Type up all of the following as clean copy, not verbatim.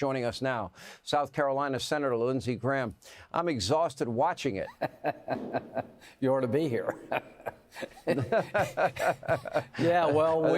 joining us now. South Carolina Senator Lindsey Graham. I'm exhausted watching it. You ought to be here. Yeah, well,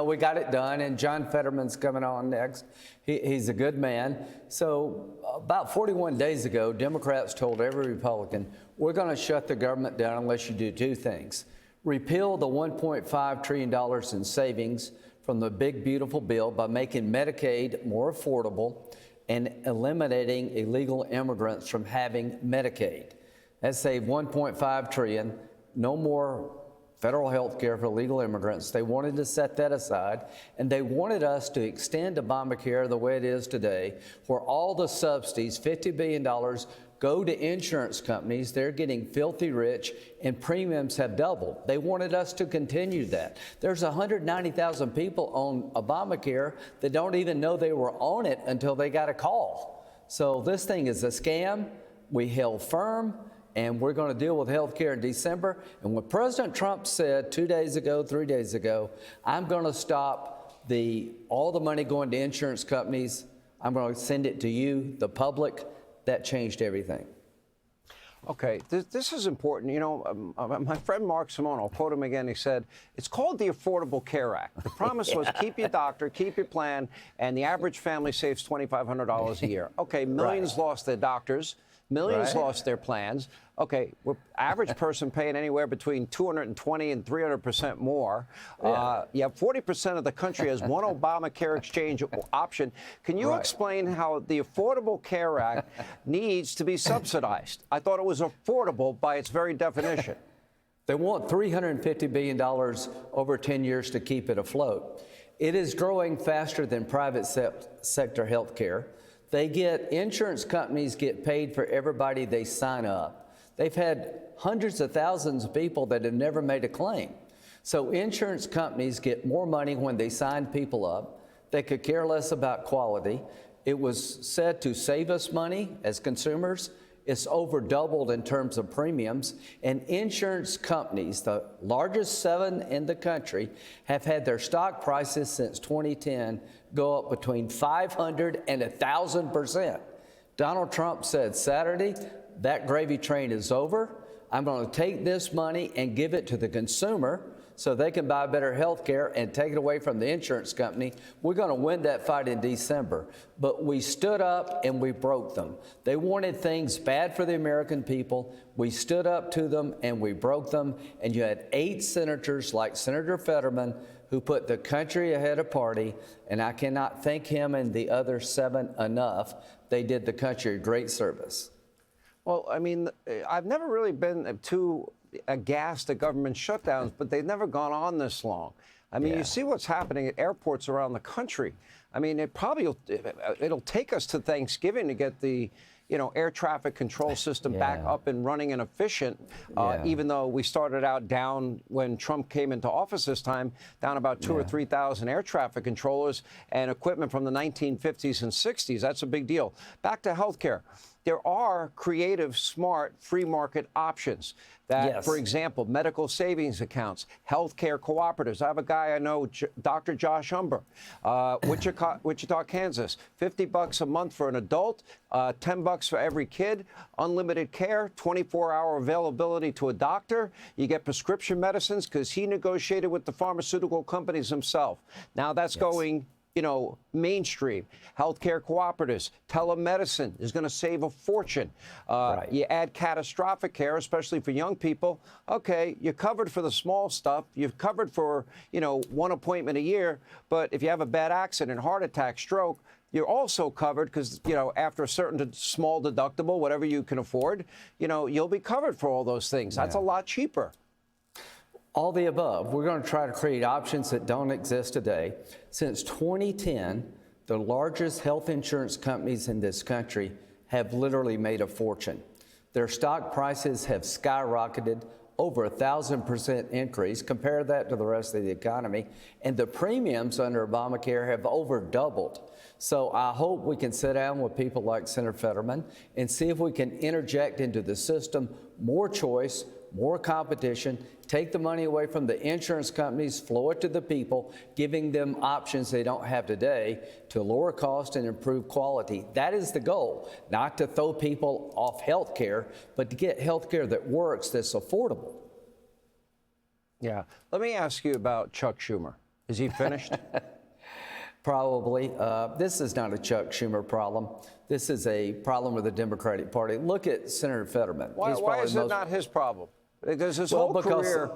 we got it done, and John Fetterman's coming on next. He's a good man. So about 41 days ago, Democrats told every Republican, we're going to shut the government down unless you do two things. Repeal the $1.5 trillion in savings from the big, beautiful bill by making Medicaid more affordable and eliminating illegal immigrants from having Medicaid. That saved $1.5 trillion. No more federal health care for illegal immigrants. They wanted to set that aside, and they wanted us to extend Obamacare the way it is today, where all the subsidies, $50 billion, go to insurance companies. They're getting filthy rich, and premiums have doubled. They wanted us to continue that. There's 190,000 people on Obamacare that don't even know they were on it until they got a call. So this thing is a scam. We held firm, and we're going to deal with health care in December. And when President Trump said 2 days ago, 3 days ago, I'm going to stop all the money going to insurance companies, I'm going to send it to you, the public, that changed everything. Okay, this is important. You know, my friend Mark Simone, I'll quote him again, he said, it's called the Affordable Care Act. The promise was keep your doctor, keep your plan, and the average family saves $2,500 a year. Okay, millions lost their doctors. Millions lost their plans. Okay, average person paying anywhere between 220 and 300% more. You have 40% of the country has one Obamacare exchange option. Can you explain how the Affordable Care Act needs to be subsidized? I thought it was affordable by its very definition. They want $350 billion over 10 years to keep it afloat. It is growing faster than private sector health care. Insurance companies get paid for everybody they sign up. They've had hundreds of thousands of people that have never made a claim. So insurance companies get more money when they sign people up. They could care less about quality. It was said to save us money as consumers. It's over doubled in terms of premiums. And insurance companies, the largest 7 in the country, have had their stock prices since 2010 go up between 500 and 1,000%. Donald Trump said Saturday, that gravy train is over. I'm going to take this money and give it to the consumer so they can buy better health care and take it away from the insurance company. We're going to win that fight in December. But we stood up and we broke them. They wanted things bad for the American people. We stood up to them and we broke them. And you had 8 senators like Senator Fetterman who put the country ahead of party. And I cannot thank him and the other 7 enough. They did the country a great service. Well, I mean, I've never really been too aghast at government shutdowns, but they've never gone on this long. I mean, you see what's happening at airports around the country. I mean, it'll take us to Thanksgiving to get the air traffic control system back up and running and efficient, even though we started out down when Trump came into office this time, down about 2,000 or 3,000 air traffic controllers and equipment from the 1950s and 60s. That's a big deal. Back to healthcare. There are creative, smart, free market options that, for example, medical savings accounts, healthcare cooperatives. I have a guy I know, Dr. Josh Humber, Wichita, Kansas, $50 a month for an adult, $10 for every kid, unlimited care, 24-hour availability to a doctor. You get prescription medicines because he negotiated with the pharmaceutical companies himself. Now that's going mainstream. Healthcare cooperatives, telemedicine is going to save a fortune. You add catastrophic care, especially for young people. Okay, you're covered for the small stuff. You're covered for, 1 appointment a year. But if you have a bad accident, heart attack, stroke, you're also covered because, after a certain small deductible, whatever you can afford, you'll be covered for all those things. That's a lot cheaper. All the above. We're going to try to create options that don't exist today. Since 2010, the largest health insurance companies in this country have literally made a fortune. Their stock prices have skyrocketed, over 1,000% increase. Compare that to the rest of the economy. And the premiums under Obamacare have over doubled. So I hope we can sit down with people like Senator Fetterman and see if we can interject into the system more choice, more competition, take the money away from the insurance companies, flow it to the people, giving them options they don't have today to lower cost and improve quality. That is the goal, not to throw people off health care, but to get health care that works, that's affordable. Yeah. Let me ask you about Chuck Schumer. Is he finished? Probably. This is not a Chuck Schumer problem. This is a problem with the Democratic Party. Look at Senator Fetterman. Why is it not his problem? Because his whole career...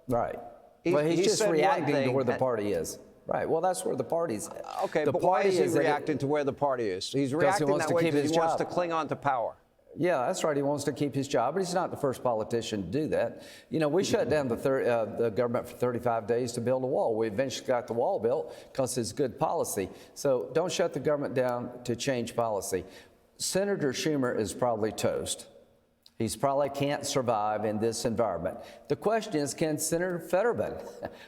Right. Well, he's just reacting to where the party is. Right. Well, that's where the party's at. Okay, but why is he reacting to where the party is? He's reacting that way because he wants to cling on to power. Yeah, that's right. He wants to keep his job, but he's not the first politician to do that. You know, we shut down the government for 35 days to build a wall. We eventually got the wall built because it's good policy. So don't shut the government down to change policy. Senator Schumer is probably toast. He's probably can't survive in this environment. The question is, can Senator Fetterman?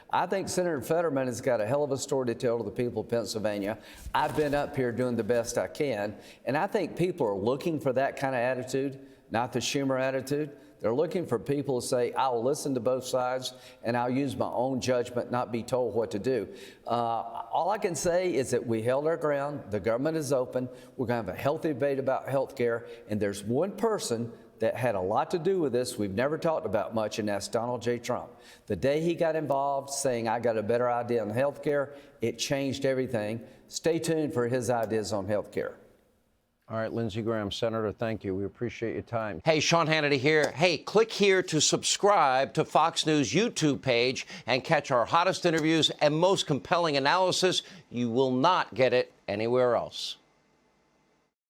I think Senator Fetterman has got a hell of a story to tell to the people of Pennsylvania. I've been up here doing the best I can, and I think people are looking for that kind of attitude, not the Schumer attitude. They're looking for people to say, I'll listen to both sides, and I'll use my own judgment, not be told what to do. All I can say is that we held our ground. The government is open. We're going to have a healthy debate about health care, and there's one person that had a lot to do with this we've never talked about much, and that's Donald J. Trump. The day he got involved saying, I got a better idea on health care, it changed everything. Stay tuned for his ideas on health care. All right, Lindsey Graham, Senator, thank you. We appreciate your time. Hey, Sean Hannity here. Hey, click here to subscribe to Fox News YouTube page and catch our hottest interviews and most compelling analysis. You will not get it anywhere else.